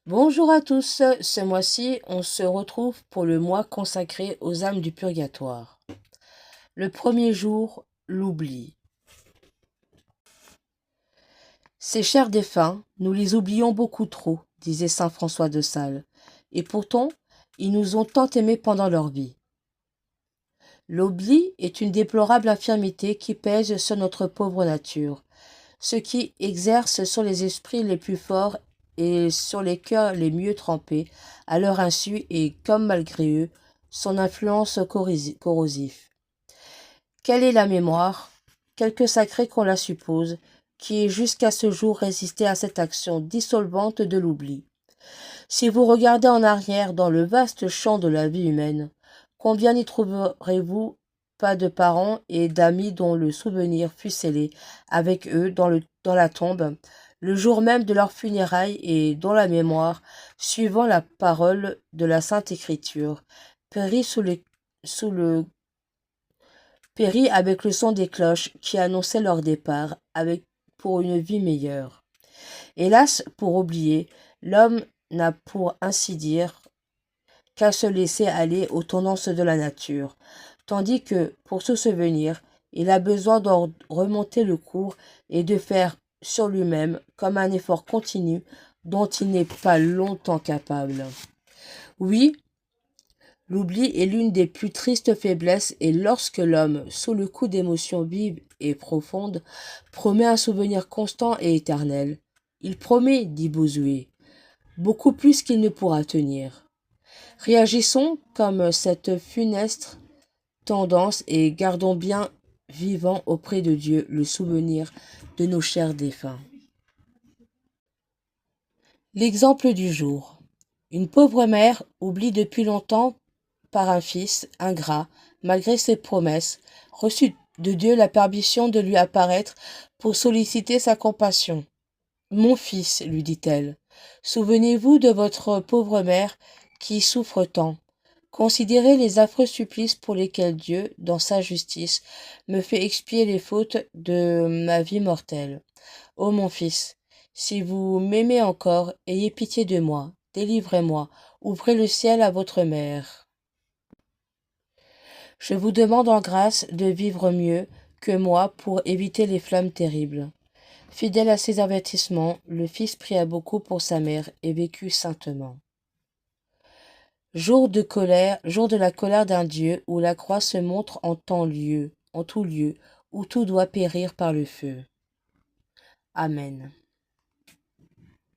Bonjour à tous, ce mois-ci, on se retrouve pour le mois consacré aux âmes du purgatoire. Le premier jour, l'oubli. Ces chers défunts, nous les oublions beaucoup trop, disait saint François de Sales, et pourtant, ils nous ont tant aimés pendant leur vie. L'oubli est une déplorable infirmité qui pèse sur notre pauvre nature, ce qui exerce sur les esprits les plus forts et sur les cœurs les mieux trempés, à leur insu et comme malgré eux, son influence corrosive. Quelle est la mémoire, quelque sacrée qu'on la suppose, qui ait jusqu'à ce jour résisté à cette action dissolvante de l'oubli? Si vous regardez en arrière dans le vaste champ de la vie humaine, combien n'y trouverez-vous pas de parents et d'amis dont le souvenir fut scellé avec eux dans la tombe, le jour même de leur funérailles et dont la mémoire, suivant la parole de la Sainte Écriture, périt périt avec le son des cloches qui annonçaient leur départ pour une vie meilleure. Hélas, pour oublier, l'homme n'a pour ainsi dire qu'à se laisser aller aux tendances de la nature, tandis que, pour se souvenir, il a besoin d'en remonter le cours et de faire sur lui-même comme un effort continu dont il n'est pas longtemps capable. Oui, l'oubli est l'une des plus tristes faiblesses et lorsque l'homme, sous le coup d'émotions vives et profondes, promet un souvenir constant et éternel, il promet, dit Bossuet, beaucoup plus qu'il ne pourra tenir. Réagissons comme cette funeste tendance et gardons bien vivant auprès de Dieu le souvenir de nos chers défunts. L'exemple du jour. Une pauvre mère oublie depuis longtemps par un fils ingrat, malgré ses promesses, reçut de Dieu la permission de lui apparaître pour solliciter sa compassion. Mon fils, lui dit-elle, souvenez-vous de votre pauvre mère qui souffre tant. Considérez les affreux supplices pour lesquels Dieu, dans sa justice, me fait expier les fautes de ma vie mortelle. Ô mon fils, si vous m'aimez encore, ayez pitié de moi, délivrez-moi, ouvrez le ciel à votre mère. Je vous demande en grâce de vivre mieux que moi pour éviter les flammes terribles. Fidèle à ses avertissements, le fils pria beaucoup pour sa mère et vécut saintement. Jour de la colère d'un Dieu où la croix se montre en tout lieu, où tout doit périr par le feu. Amen.